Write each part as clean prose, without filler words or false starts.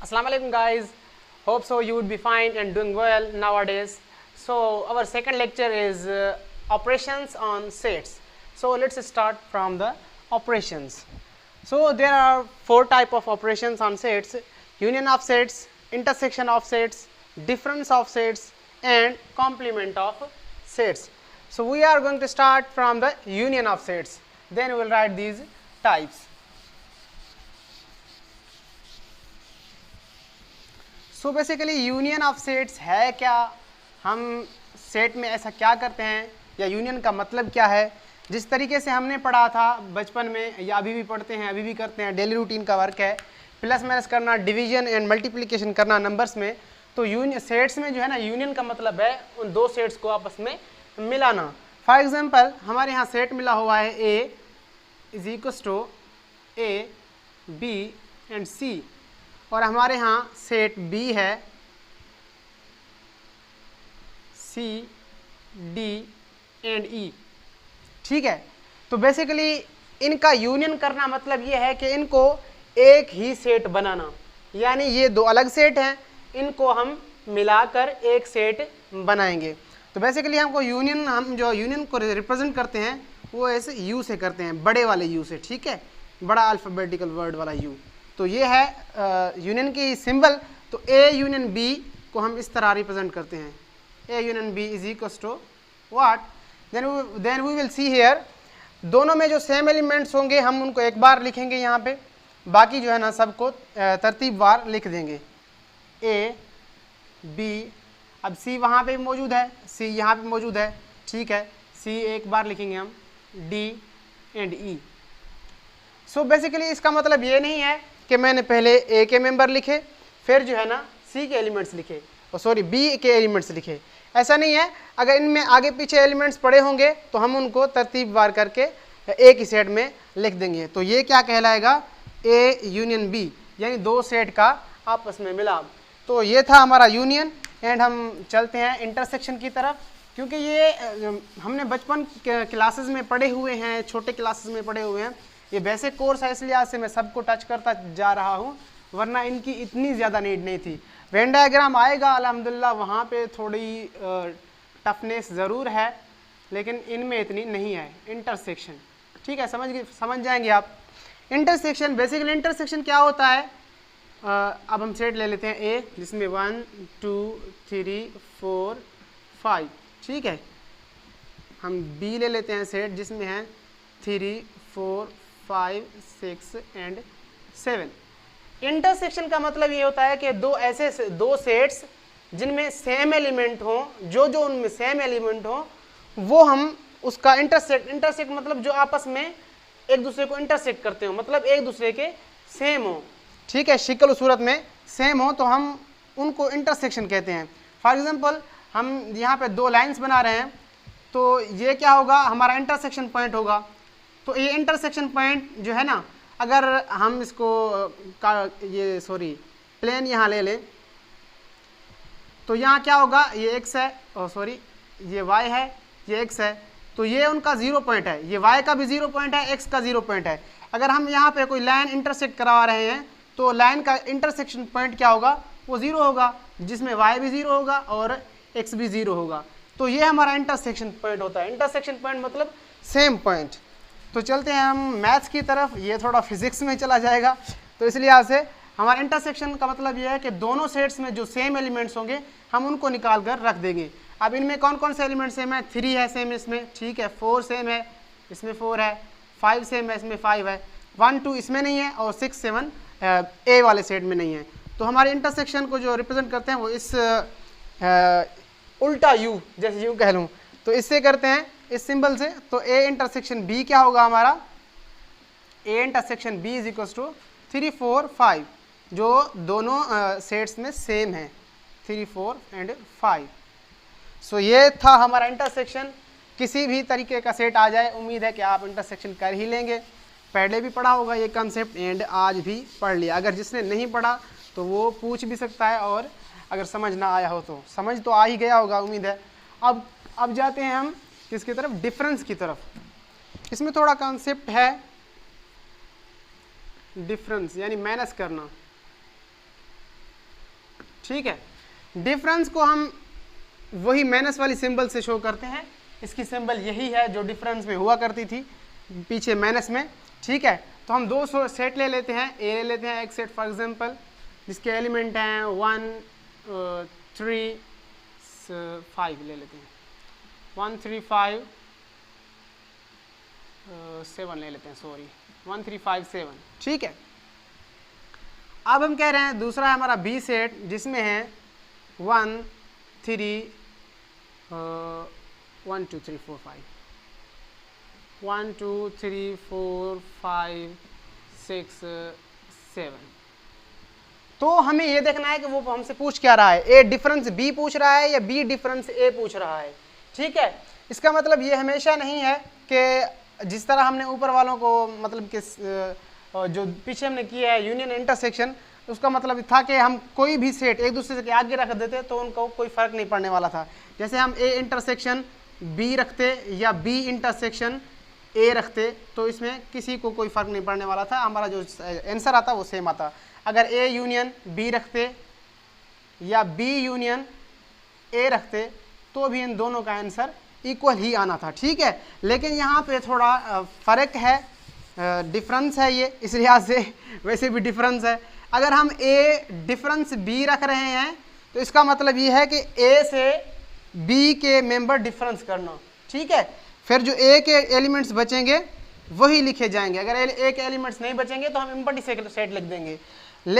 Assalamu alaikum guys, hope so you would be fine and doing well nowadays. So our second lecture is operations on sets. So let's start from the operations. So there are four type of operations on sets: union of sets, intersection of sets, difference of sets, and complement of sets. So we are going to start from the union of sets, then we will write these types. So basically union of sets है क्या, हम set में ऐसा क्या करते हैं, या union का मतलब क्या है। जिस तरीके से हमने पढ़ा था बचपन में या अभी भी पढ़ते हैं, अभी भी करते हैं, डेली रूटीन का वर्क है, प्लस माइनस करना, डिवीजन एंड मल्टीप्लिकेशन करना नंबर्स में। तो यूनियन सेट्स में जो है ना, यूनियन का मतलब है उन दो सेट्स को आपस में मिलाना। फॉर एग्जांपल हमारे यहाँ सेट मिला हुआ है A is equals to A B and C, और हमारे यहाँ सेट बी है सी डी एंड ई। ठीक है, तो बेसिकली इनका यूनियन करना मतलब ये है कि इनको एक ही सेट बनाना, यानी ये दो अलग सेट हैं, इनको हम मिलाकर एक सेट बनाएंगे। तो बेसिकली हमको यूनियन, हम जो यूनियन को रिप्रेजेंट करते हैं वो ऐसे यू से करते हैं, बड़े वाले यू से। ठीक है, बड़ा अल्फ़ाबेटिकल वर्ड वाला यू। तो ये है यूनियन की सिंबल। तो ए यूनियन बी को हम इस तरह रिप्रेजेंट करते हैं, A union B is equals to what, then we will see here, दोनों में जो सेम एलिमेंट्स होंगे हम उनको एक बार लिखेंगे यहाँ पे, बाकी जो है ना सबको तरतीबवार लिख देंगे। ए बी, अब सी वहाँ पे मौजूद है, सी यहाँ पे मौजूद है। ठीक है, सी एक बार लिखेंगे हम, D and E. So basically इसका मतलब ये नहीं है कि मैंने पहले ए के मेंबर लिखे फिर जो है ना सी के एलिमेंट्स लिखे, और सॉरी बी के एलिमेंट्स लिखे, ऐसा नहीं है। अगर इनमें आगे पीछे एलिमेंट्स पड़े होंगे तो हम उनको तरतीबवार करके एक ही सेट में लिख देंगे। तो ये क्या कहलाएगा, ए यूनियन बी, यानी दो सेट का आपस में मिलाप। तो ये था हमारा यूनियन। एंड हम चलते हैं इंटरसेक्शन की तरफ, क्योंकि ये हमने बचपन क्लासेस में पढ़े हुए हैं, छोटे क्लासेस में पढ़े हुए हैं। ये बेसिक कोर्स है, इसलिए आज से मैं सबको टच करता जा रहा हूँ, वरना इनकी इतनी ज़्यादा नीड नहीं थी। वेन डायग्राम आएगा अल्हम्दुलिल्लाह, वहाँ पे थोड़ी टफनेस ज़रूर है, लेकिन इनमें इतनी नहीं है। इंटरसेक्शन, ठीक है, समझ जाएंगे आप। इंटरसेक्शन, बेसिकली इंटरसेक्शन क्या होता है, अब हम सेट ले लेते हैं ए, जिसमें 1 2 3 4 5। ठीक है, हम बी ले लेते हैं सेट, जिसमें है 3 4 5 6 एंड 7। इंटरसेक्शन का मतलब ये होता है कि दो सेट्स जिनमें सेम एलिमेंट हो, जो उनमें सेम एलिमेंट हो, वो हम उसका इंटरसेक्ट मतलब जो आपस में एक दूसरे को इंटरसेक्ट करते हो, मतलब एक दूसरे के सेम हो। ठीक है, शक्ल सूरत में सेम हो तो हम उनको इंटरसेक्शन कहते हैं। फॉर एग्जांपल हम यहाँ पे दो लाइंस बना रहे हैं, तो ये क्या होगा, हमारा इंटरसेक्शन पॉइंट होगा। तो ये इंटरसेक्शन पॉइंट जो है ना, अगर हम इसको प्लेन यहाँ ले लें, तो यहाँ क्या होगा, ये x है, सॉरी ये y है, ये x है, तो ये उनका 0 पॉइंट है, ये y का भी 0 पॉइंट है, x का 0 पॉइंट है। अगर हम यहाँ पे कोई लाइन इंटरसेक्ट करवा रहे हैं तो लाइन का इंटरसेक्शन पॉइंट क्या होगा, वो 0 होगा, जिसमें y भी 0 होगा और x भी 0 होगा। तो ये हमारा इंटरसेक्शन पॉइंट होता है। इंटरसेक्शन पॉइंट मतलब सेम पॉइंट। तो चलते हैं हम मैथ्स की तरफ, ये थोड़ा फिजिक्स में चला जाएगा, तो इसलिए यहाँ से हमारा इंटरसेक्शन का मतलब ये है कि दोनों सेट्स में जो सेम एलिमेंट्स होंगे हम उनको निकाल कर रख देंगे। अब इनमें कौन कौन से एलिमेंट सेम है, 3 है सेम इसमें, ठीक है, 4 सेम है इसमें, 4 है, 5 सेम है इसमें, 5 है, 1 2 इसमें नहीं है, और 6 7 ए वाले सेट में नहीं है। तो हमारे इंटरसेक्शन को जो रिप्रेजेंट करते हैं वो इस उल्टा यू, जैसे यू कह लूँ, तो इससे करते हैं, इस सिंबल से। तो ए इंटरसेक्शन बी क्या होगा हमारा, A intersection B is equals to 3 4 5, जो दोनों सेट्स में सेम है, 3 4 एंड 5। सो ये था हमारा इंटरसेक्शन। किसी भी तरीके का सेट आ जाए, उम्मीद है कि आप इंटरसेक्शन कर ही लेंगे। पहले भी पढ़ा होगा ये कंसेप्ट एंड आज भी पढ़ लिया। अगर जिसने नहीं पढ़ा तो वो पूछ भी सकता है, और अगर समझ ना आया हो तो समझ तो आ ही गया होगा, उम्मीद है। अब जाते हैं हम किसकी तरफ, डिफरेंस की तरफ। इसमें थोड़ा कॉन्सेप्ट है डिफरेंस, यानी माइनस करना। ठीक है। डिफरेंस को हम वही माइनस वाली सिंबल से शो करते हैं, इसकी सिंबल यही है जो डिफरेंस में हुआ करती थी पीछे माइनस में, ठीक है। तो हम दो सेट ले लेते हैं, ए ले लेते हैं एक सेट फॉर एग्जांपल जिसके एलिमेंट हैं 1 3 5 ले लेते हैं, 1 3 5 7 ले लेते हैं, सॉरी 1 3 5 7, ठीक है। अब हम कह रहे हैं दूसरा है हमारा बी सेट जिसमें है 1 3 1 2 3 4 5 1 2 3 4 5 6 7। तो हमें ये देखना है कि वो हमसे पूछ क्या रहा है, ए डिफरेंस बी पूछ रहा है या बी डिफरेंस ए पूछ रहा है, ठीक है। इसका मतलब ये हमेशा नहीं है कि जिस तरह हमने ऊपर वालों को मतलब कि जो पीछे हमने किया है यूनियन इंटरसेक्शन, उसका मतलब था कि हम कोई भी सेट एक दूसरे के आगे रख देते तो उनको कोई फर्क नहीं पड़ने वाला था। जैसे हम ए इंटरसेक्शन बी रखते या बी इंटरसेक्शन ए रखते तो इसमें किसी को कोई फर्क नहीं पड़ने वाला था, हमारा जो आंसर आता वो सेम आता। अगर ए यूनियन बी रखते या बी यूनियन ए रखते तो भी इन दोनों का आंसर इक्वल ही आना था, ठीक है। लेकिन यहाँ पे थोड़ा फ़र्क है, डिफरेंस है ये, इस लिहाज से वैसे भी डिफरेंस है। अगर हम ए डिफरेंस बी रख रहे हैं तो इसका मतलब ये है कि ए से बी के मेंबर डिफरेंस करना, ठीक है। फिर जो ए के एलिमेंट्स बचेंगे वही लिखे जाएंगे, अगर ए के एलिमेंट्स नहीं बचेंगे तो हम एम्प्टी सेट लिख देंगे।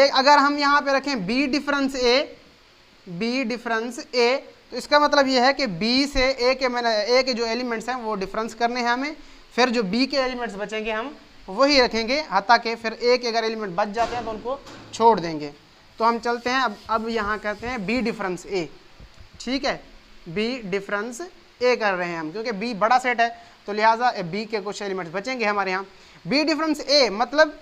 अगर हम यहाँ पे रखें बी डिफरेंस ए तो इसका मतलब ये है कि बी से ए के जो एलिमेंट्स हैं वो डिफरेंस करने हैं हमें, फिर जो बी के एलिमेंट्स बचेंगे हम वही रखेंगे, हत्ता के फिर ए के अगर एलिमेंट बच जाते हैं तो उनको छोड़ देंगे। तो हम चलते हैं अब यहाँ कहते हैं बी डिफरेंस ए, ठीक है। बी डिफरेंस ए कर रहे हैं हम क्योंकि बी बड़ा सेट है तो लिहाजा बी के कुछ एलिमेंट्स बचेंगे हमारे यहाँ। बी डिफरेंस ए मतलब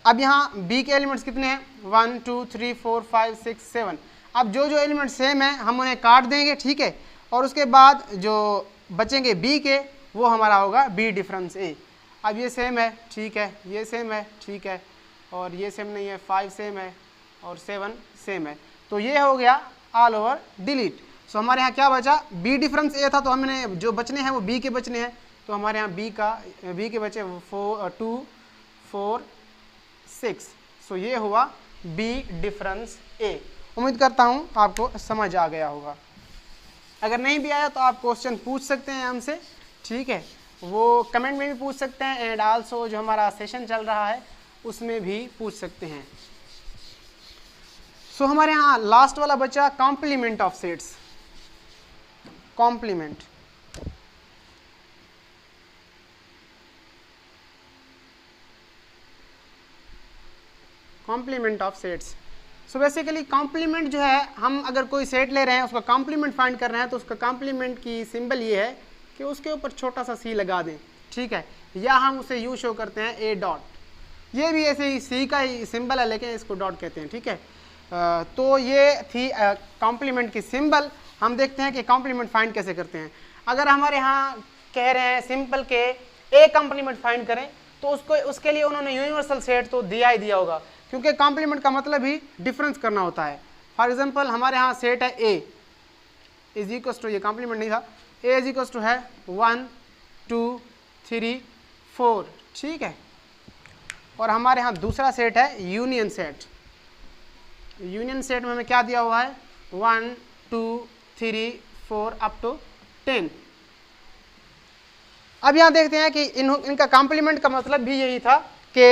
अब यहाँ बी के एलिमेंट्स कितने हैं 1 2 3 4 5 6 7। अब जो जो एलिमेंट सेम है हम उन्हें काट देंगे, ठीक है। और उसके बाद जो बचेंगे बी के वो हमारा होगा बी डिफरेंस ए। अब ये सेम है, ठीक है, ये सेम है, ठीक है, और ये सेम नहीं है, 5 सेम है और 7 सेम है। तो ये हो गया ऑल ओवर डिलीट। सो हमारे यहाँ क्या बचा, बी डिफरेंस ए था तो हमने जो बचने हैं वो बी के बचने हैं, तो हमारे यहाँ बी के बचे 2 4 6। सो ये हुआ बी डिफरेंस ए। उम्मीद करता हूँ आपको समझ आ गया होगा। अगर नहीं भी आया तो आप क्वेश्चन पूछ सकते हैं हमसे, ठीक है, वो कमेंट में भी पूछ सकते हैं एंड आल्सो जो हमारा सेशन चल रहा है उसमें भी पूछ सकते हैं। सो हमारे यहाँ लास्ट वाला बचा complement of sets. Complement complement of sets. So basically complement जो है, हम अगर कोई सेट ले रहे हैं उसका कॉम्प्लीमेंट फाइंड कर रहे हैं तो उसका कॉम्प्लीमेंट की सिंबल ये है कि उसके ऊपर छोटा सा सी लगा दें, ठीक है, या हम उसे यू शो करते हैं ए डॉट। ये भी ऐसे ही सी का ही सिंबल है लेकिन इसको डॉट कहते हैं, ठीक है। तो ये थी कॉम्प्लीमेंट की सिंबल। हम देखते हैं कि कॉम्प्लीमेंट फाइंड कैसे करते हैं। अगर हमारे यहाँ कह रहे हैं सिंपल के ए कॉम्प्लीमेंट फाइंड करें तो उसके लिए उन्होंने यूनिवर्सल सेट तो दिया ही दिया होगा क्योंकि कॉम्प्लीमेंट का मतलब ही डिफरेंस करना होता है। फॉर एग्जांपल हमारे यहाँ सेट है ए इज इक्वल्स टू, ये कॉम्प्लीमेंट नहीं था, ए इज इक्वल्स टू है 1 2 3 4, ठीक है। और हमारे यहाँ दूसरा सेट है यूनियन सेट। यूनियन सेट में हमें क्या दिया हुआ है 1 2 3 4 अप टू 10। अब यहाँ देखते हैं कि इनका कॉम्प्लीमेंट का मतलब भी यही था कि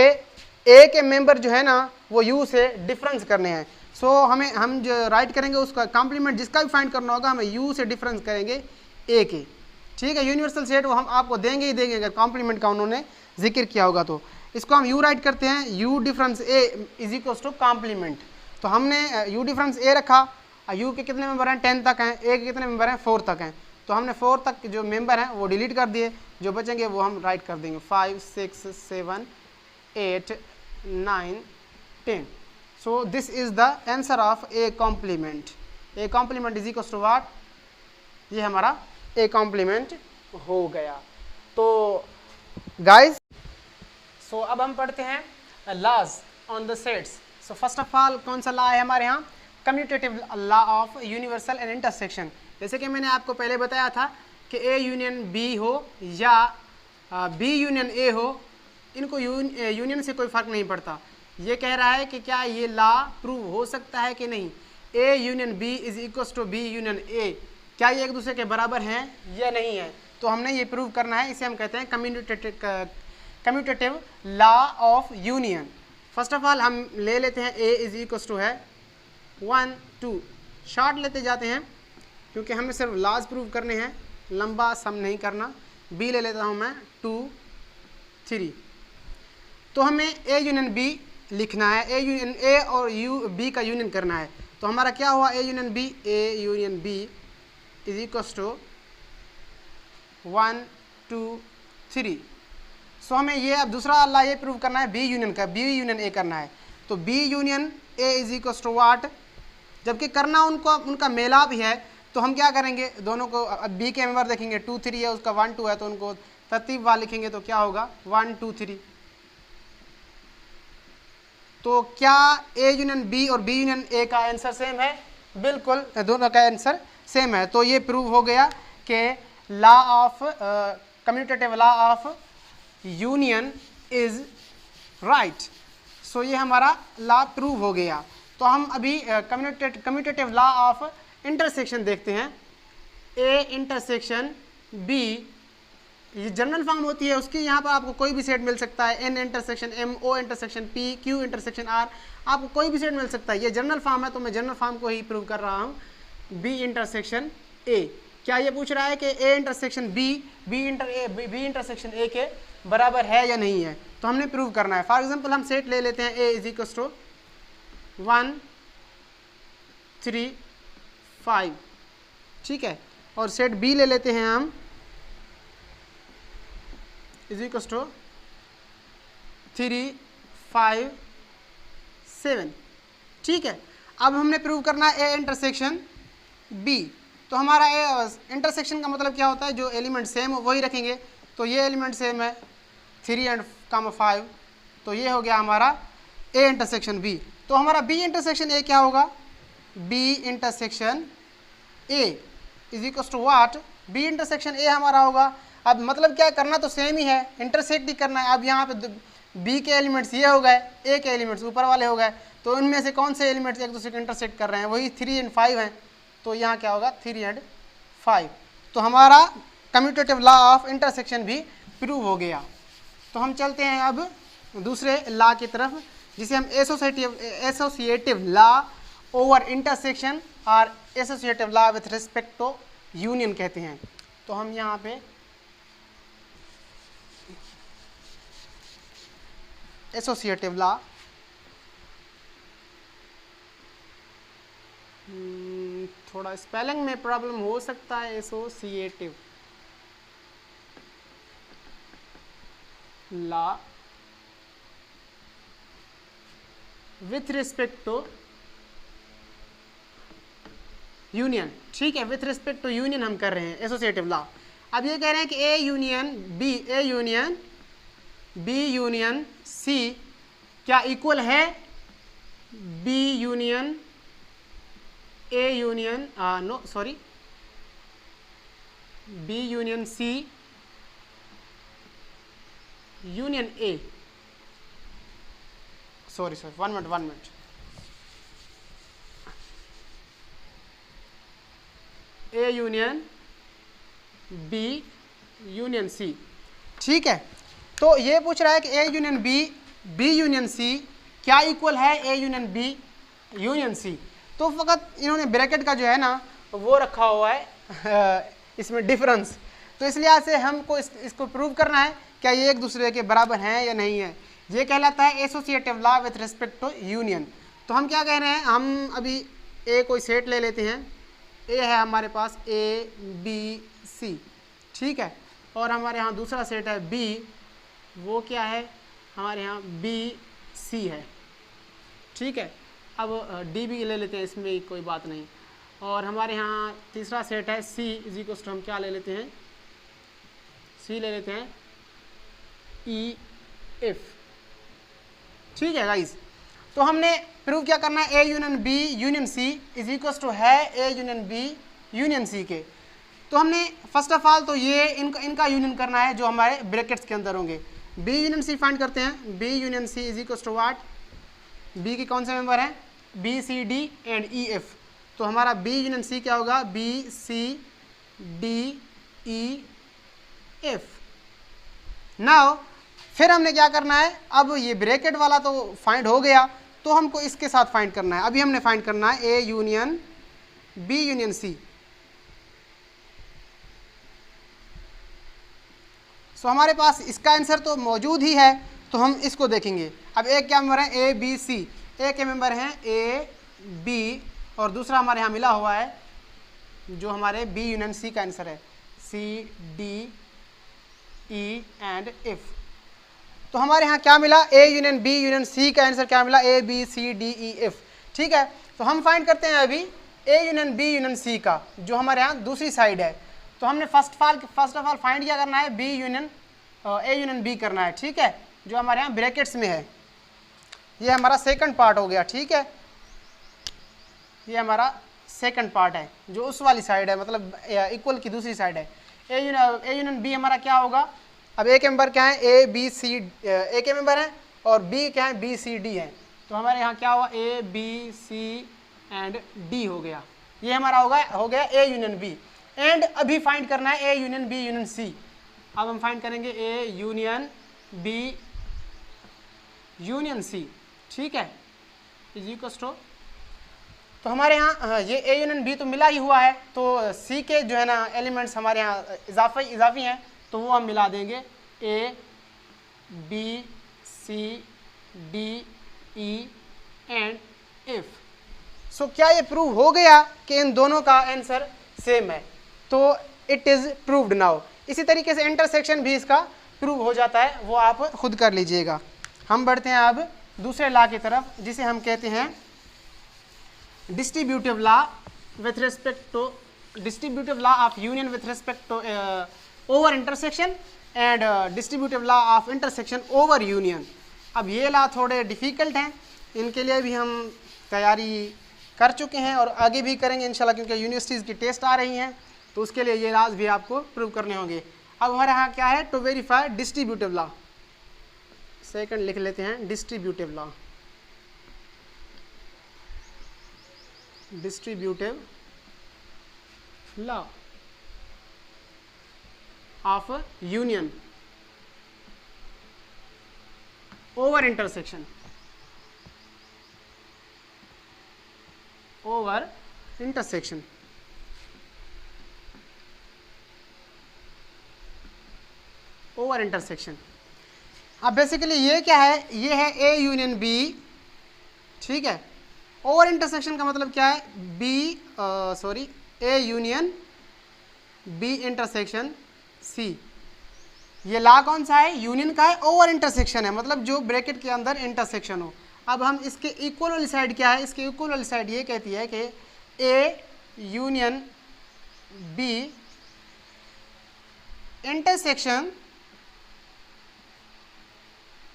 ए के मेंबर जो है ना वो यू से डिफरेंस करने हैं। सो हम जो राइट करेंगे उसका कॉम्प्लीमेंट जिसका भी फाइंड करना होगा हमें यू से डिफरेंस करेंगे ए के, ठीक है। यूनिवर्सल सेट वो हम आपको देंगे ही देंगे अगर कॉम्प्लीमेंट का उन्होंने जिक्र किया होगा तो। इसको हम यू राइट करते हैं, U difference A is equals to complement. तो हमने यू डिफरेंस ए रखा, यू के कितने मेंबर हैं 10 तक हैं, ए के कितने मेंबर हैं 4 तक हैं, तो हमने 4 तक जो मेंबर हैं वो डिलीट कर दिए, जो बचेंगे वो हम राइट कर देंगे 5 6 7 8 9 10। So this is the answer of A complement. A complement is equals to what, ये हमारा ए कॉम्प्लीमेंट हो गया। तो गाइस सो अब हम पढ़ते हैं laws on the sets. So first of all कौन सा लॉ है हमारे यहाँ, commutative law of universal and intersection. जैसे कि मैंने आपको पहले बताया था कि ए यूनियन बी हो या बी यूनियन ए हो, इनको यूनियन से कोई फर्क नहीं पड़ता। ये कह रहा है कि क्या ये लॉ प्रूव हो सकता है कि नहीं, A union B is equal to B union A, क्या ये एक दूसरे के बराबर हैं या नहीं है। तो हमने ये प्रूव करना है, इसे हम कहते हैं commutative law of union. First of all हम ले लेते हैं ए इज इक्वल टू है 1 2, शॉर्ट लेते जाते हैं क्योंकि हमें सिर्फ लॉज प्रूव करने हैं, लंबा सम नहीं करना। बी ले लेता हूँ मैं 2 3। तो हमें ए यूनियन बी लिखना है, ए यूनियन ए और यू बी का यूनियन करना है। तो हमारा क्या हुआ, A union B is equal to 1 2 3। So हमें ये अब दूसरा अल्लाह ये प्रूव करना है बी यूनियन का, बी यूनियन ए करना है। तो B union A is equal to what, जबकि करना उनका मेलाप ही है, तो हम क्या करेंगे, दोनों को अब बी के मेंबर देखेंगे 2 3 है, उसका 1 2 है, तो उनको तरतीबवार लिखेंगे तो क्या होगा 1 2 3। तो क्या ए यूनियन बी और बी यूनियन ए का आंसर सेम है? बिल्कुल, दोनों का आंसर सेम है। तो ये प्रूव हो गया कि law of commutative law of union is right. So ये हमारा लॉ प्रूव हो गया। तो हम अभी कम्यूटेटिव लॉ ऑफ इंटरसेक्शन देखते हैं। ए इंटरसेक्शन बी, ये जनरल फॉर्म होती है उसकी, यहाँ पर आपको कोई भी सेट मिल सकता है, N intersection M, O intersection P, Q intersection R, आपको कोई भी सेट मिल सकता है। ये जनरल फॉर्म है तो मैं जनरल फॉर्म को ही प्रूव कर रहा हूँ। बी इंटरसेक्शन ए, क्या ये पूछ रहा है कि A intersection B B intersection A के बराबर है या नहीं है, तो हमने प्रूव करना है। फॉर एग्जाम्पल हम सेट ले लेते हैं ए इज इक्वल टू 1 3 5, ठीक है, और सेट बी ले लेते हैं हम इज इक्वल टू 3 5 7, ठीक है। अब हमने प्रूव करना है ए इंटरसेक्शन बी। तो हमारा इंटरसेक्शन का मतलब क्या होता है, जो एलिमेंट सेम हो वही रखेंगे। तो ये एलिमेंट सेम है 3 और 5, तो ये हो गया हमारा ए इंटरसेक्शन बी। तो हमारा बी इंटरसेक्शन ए क्या होगा, B intersection A is equal to what, B intersection A हमारा होगा। अब मतलब क्या करना तो सेम ही है, इंटरसेक्ट ही करना है। अब यहाँ पे बी के एलिमेंट्स ये हो गए, ए के एलिमेंट्स ऊपर वाले हो गए, तो इनमें से कौन से एलिमेंट्स एक दूसरे को इंटरसेक्ट कर रहे हैं, वही 3 और 5 हैं। तो यहाँ क्या होगा 3 और 5। तो हमारा कम्यूटेटिव लॉ ऑफ इंटरसेक्शन भी प्रूव हो गया। तो हम चलते हैं अब दूसरे लॉ की तरफ, जिसे हम एसोसिएटिव लॉ ओवर इंटरसेक्शन और associative law with respect to union कहते हैं। तो हम यहाँ पे एसोसिएटिव लॉ, थोड़ा स्पेलिंग में प्रॉब्लम हो सकता है, associative law with respect to union, ठीक है, विथ रिस्पेक्ट टू यूनियन हम कर रहे हैं एसोसिएटिव लॉ। अब ये कह रहे हैं कि A union B union C क्या इक्वल है B union A union B union C union A, sorry 1 minute, A union B union C, ठीक है। तो ये पूछ रहा है कि A union B union C क्या इक्वल है A union B union C. तो फकत इन्होंने ब्रैकेट का जो है ना वो रखा हुआ है इसमें डिफरेंस, तो इसलिए से हमको इसको प्रूव करना है क्या ये एक दूसरे के बराबर हैं या नहीं है। ये कहलाता है associative law with respect to union. तो हम क्या कह रहे हैं, हम अभी ए कोई सेट ले लेते हैं, ए है हमारे पास ए बी सी, ठीक है, और हमारे यहाँ दूसरा सेट है बी, वो क्या है हमारे यहाँ बी सी है, ठीक है। अब डी भी ले लेते हैं, इसमें कोई बात नहीं। और हमारे यहाँ तीसरा सेट है सी इज इक्वल टू हम क्या ले लेते हैं, सी ले लेते हैं ई एफ, ठीक है गाइस। तो हमने प्रूव क्या करना है, A union B union C is equal to है A union B union C के। तो हमने फर्स्ट ऑफ ऑल तो ये इनका यूनियन करना है जो हमारे ब्रैकेट्स के अंदर होंगे। बी यूनियन सी फाइंड करते हैं, B union C is equal to what, B के कौन से मेंबर हैं, B C D and E F. तो हमारा बी यूनियन सी क्या होगा, B C D E F. Now फिर हमने क्या करना है, अब ये ब्रैकेट वाला तो फाइंड हो गया, तो हमको इसके साथ फाइंड करना है। अभी हमने फाइंड करना है A union B union C. So हमारे पास इसका आंसर तो मौजूद ही है, तो हम इसको देखेंगे। अब एक क्या मेंबर है, ए बी सी, ए के मेंबर हैं ए बी और दूसरा हमारे यहाँ मिला हुआ है जो हमारे बी यूनियन सी का आंसर है, C D E and F. तो हमारे यहाँ क्या मिला, A union B union C का आंसर क्या मिला, A B C D E F. ठीक है, तो हम फाइंड करते हैं अभी A union B union C का, जो हमारे यहाँ दूसरी साइड है। तो हमने फर्स्ट ऑफ ऑल फाइंड क्या करना है, B union A union B करना है। ठीक है, जो हमारे यहाँ ब्रैकेट्स में है, ये हमारा सेकंड पार्ट हो गया। ठीक है, ये हमारा सेकंड पार्ट है जो उस वाली साइड है, मतलब इक्वल की दूसरी साइड है। ए यूनियन बी हमारा क्या होगा, अब ए के मेंबर क्या है, ए बी सी, ए के मेंबर है और बी क्या है, बी सी डी है। तो हमारे यहाँ क्या हुआ, A B C and D हो गया, ये हमारा हो गया ए यूनियन बी। एंड अभी फाइंड करना है A union B union C. अब हम फाइंड करेंगे A union B union C. ठीक है, इज इक्वल टू, तो हमारे यहाँ ये ए यूनियन बी तो मिला ही हुआ है, तो सी के जो है ना एलिमेंट्स हमारे यहाँ इजाफी हैं, तो वो हम मिला देंगे, A B C D E and F. So क्या ये प्रूव हो गया कि इन दोनों का आंसर सेम है, तो इट इज़ प्रूव्ड नाउ। इसी तरीके से इंटरसेक्शन भी इसका प्रूव हो जाता है, वो आप खुद कर लीजिएगा। हम बढ़ते हैं अब दूसरे लॉ की तरफ, जिसे हम कहते हैं distributive law with respect to distributive law of union with respect to over intersection and distributive law of intersection over union. अब ये लॉ थोड़े डिफ़िकल्ट हैं, इनके लिए भी हम तैयारी कर चुके हैं और आगे भी करेंगे इंशाल्लाह, क्योंकि यूनिवर्सिटीज़ की टेस्ट आ रही हैं, तो उसके लिए ये लॉज भी आपको प्रूव करने होंगे। अब हमारे यहाँ क्या है, to verify distributive law, second लिख लेते हैं, distributive law, distributive law of union over intersection, over intersection. Over intersection, अब बेसिकली ये क्या है, ये है ए यूनियन बी। ठीक है, ओवर इंटरसेक्शन का मतलब क्या है, A union B intersection C. ये लॉ कौन सा है, यूनियन का है, ओवर इंटरसेक्शन है, मतलब जो ब्रैकेट के अंदर इंटरसेक्शन हो। अब हम इसके इक्वल वाली साइड क्या है, इसके इक्वल वाली साइड ये कहती है कि A union B intersection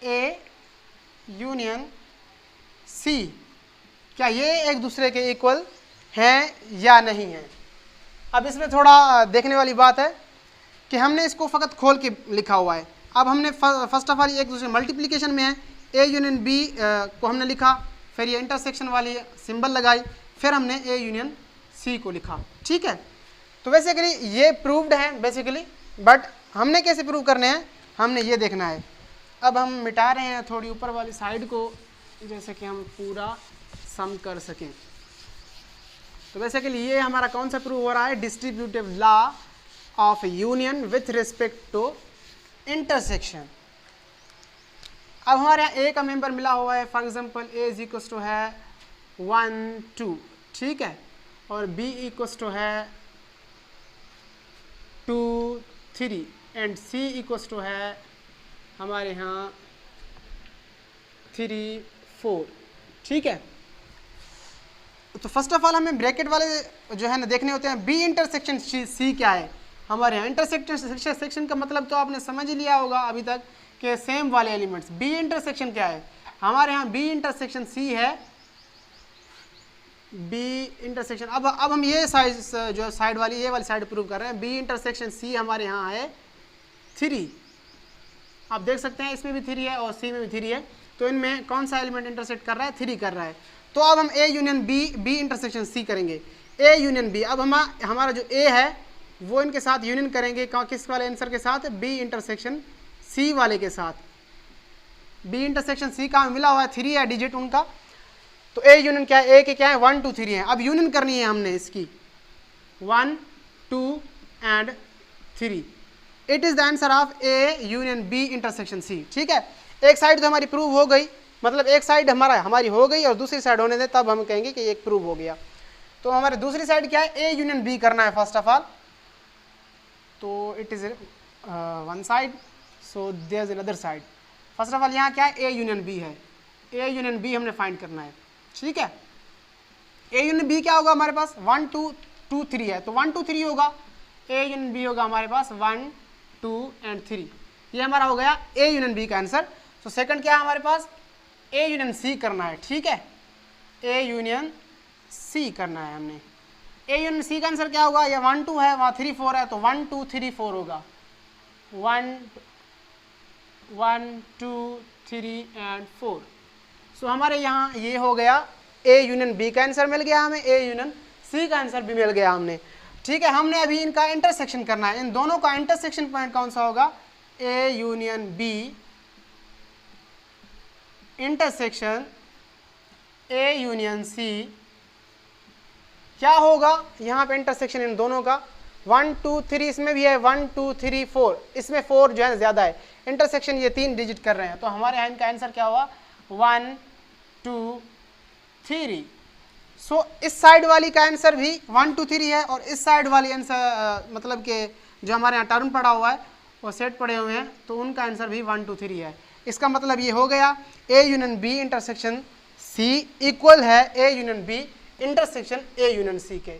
A union C, क्या ये एक दूसरे के इक्वल हैं या नहीं है। अब इसमें थोड़ा देखने वाली बात है कि हमने इसको फ़कत खोल के लिखा हुआ है। अब हमने फर्स्ट ऑफ ऑल एक दूसरे मल्टीप्लिकेशन में है, ए यूनियन बी को हमने लिखा, फिर ये इंटरसेक्शन वाली सिंबल लगाई, फिर हमने ए यूनियन सी को लिखा। ठीक है, तो बेसिकली ये प्रूव्ड है बेसिकली, बट हमने कैसे प्रूव करने हैं, हमने ये देखना है। अब हम मिटा रहे हैं थोड़ी ऊपर वाली साइड को, जैसे कि हम पूरा सम कर सकें। तो बेसिकली ये हमारा कौन सा प्रूव हो रहा है, distributive law of union with respect to intersection. अब हमारे यहाँ ए का मेंबर मिला हुआ है, for example A is equal to है 1 2, ठीक है, और बी इक्वल टू है 2 3 एंड सी इक्वल टू है हमारे यहाँ 3 4। ठीक है, तो फर्स्ट ऑफ ऑल हमें ब्रैकेट वाले जो है ना देखने होते हैं, बी इंटरसेक्शन सी क्या है। हमारे यहाँ इंटरसेक्शन का मतलब तो आपने समझ ही लिया होगा अभी तक कि सेम वाले एलिमेंट्स। बी इंटरसेक्शन क्या है, हमारे यहाँ बी इंटरसेक्शन सी है, बी इंटरसेक्शन, अब हम ये साइड जो साइड वाली ये वाली साइड प्रूव कर रहे हैं, बी इंटरसेक्शन सी हमारे यहाँ है 3। आप देख सकते हैं इसमें भी 3 है और सी में भी 3 है, तो इनमें कौन सा एलिमेंट इंटरसेक्ट कर रहा है, 3 कर रहा है। तो अब हम A union B, B intersection C करेंगे, ए यूनियन बी। अब हमारा जो ए है वो इनके साथ यूनियन करेंगे, किस वाले आंसर के साथ, बी इंटरसेक्शन सी वाले के साथ। बी इंटरसेक्शन सी का मिला हुआ है 3 है डिजिट उनका, तो ए यूनियन क्या है, ए के क्या है 1 2 3 है। अब यूनियन करनी है हमने इसकी 1 2 and 3। It is the answer of A union B intersection C. ठीक है, एक साइड तो हमारी प्रूव हो गई, मतलब एक साइड हमारी हो गई और दूसरी साइड होने दे, तब हम कहेंगे कि एक प्रूव हो गया। तो हमारी दूसरी साइड क्या है, ए यूनियन बी करना है फर्स्ट ऑफ ऑल। तो it is one side, so there is another side. First of all यहाँ क्या है, ए यूनियन बी है, ए यूनियन बी हमने फाइंड करना है। ठीक है, ए यूनियन बी क्या होगा हमारे पास, 1 2 2 3 है, तो 1 2 3 होगा, ए यूनियन बी होगा हमारे पास 1 2 एंड 3। ये हमारा हो गया ए यूनियन बी का आंसर। तो सेकंड क्या है हमारे पास, ए यूनियन सी करना है। ठीक है, ए यूनियन सी करना है हमने। ए यूनियन सी का आंसर क्या होगा, ये 1 2 है, वहाँ 3 4 है, तो 1 2 3 4 होगा, 1 2 3 एंड 4। सो हमारे यहाँ ये हो गया ए यूनियन बी का आंसर मिल गया हमें, ए यूनियन सी का आंसर भी मिल गया हमने। ठीक है, हमने अभी इनका इंटरसेक्शन करना है, इन दोनों का इंटरसेक्शन पॉइंट कौन सा होगा, A union B intersection A union C क्या होगा, यहाँ पे इंटरसेक्शन इन दोनों का 1 2 3, इसमें भी है 1 2 3 4, इसमें 4 जो है ज़्यादा है, इंटरसेक्शन ये 3 डिजिट कर रहे हैं, तो हमारे यहाँ इनका आंसर क्या हुआ 1 2 3। सो इस साइड वाली का आंसर भी 1 2 3 है, और इस साइड वाली आंसर मतलब कि जो हमारे यहाँ टर्म पड़ा हुआ है वो सेट पड़े हुए हैं, तो उनका आंसर भी 1 2 3 है। इसका मतलब ये हो गया A union B intersection C equal है A union B intersection A union C के।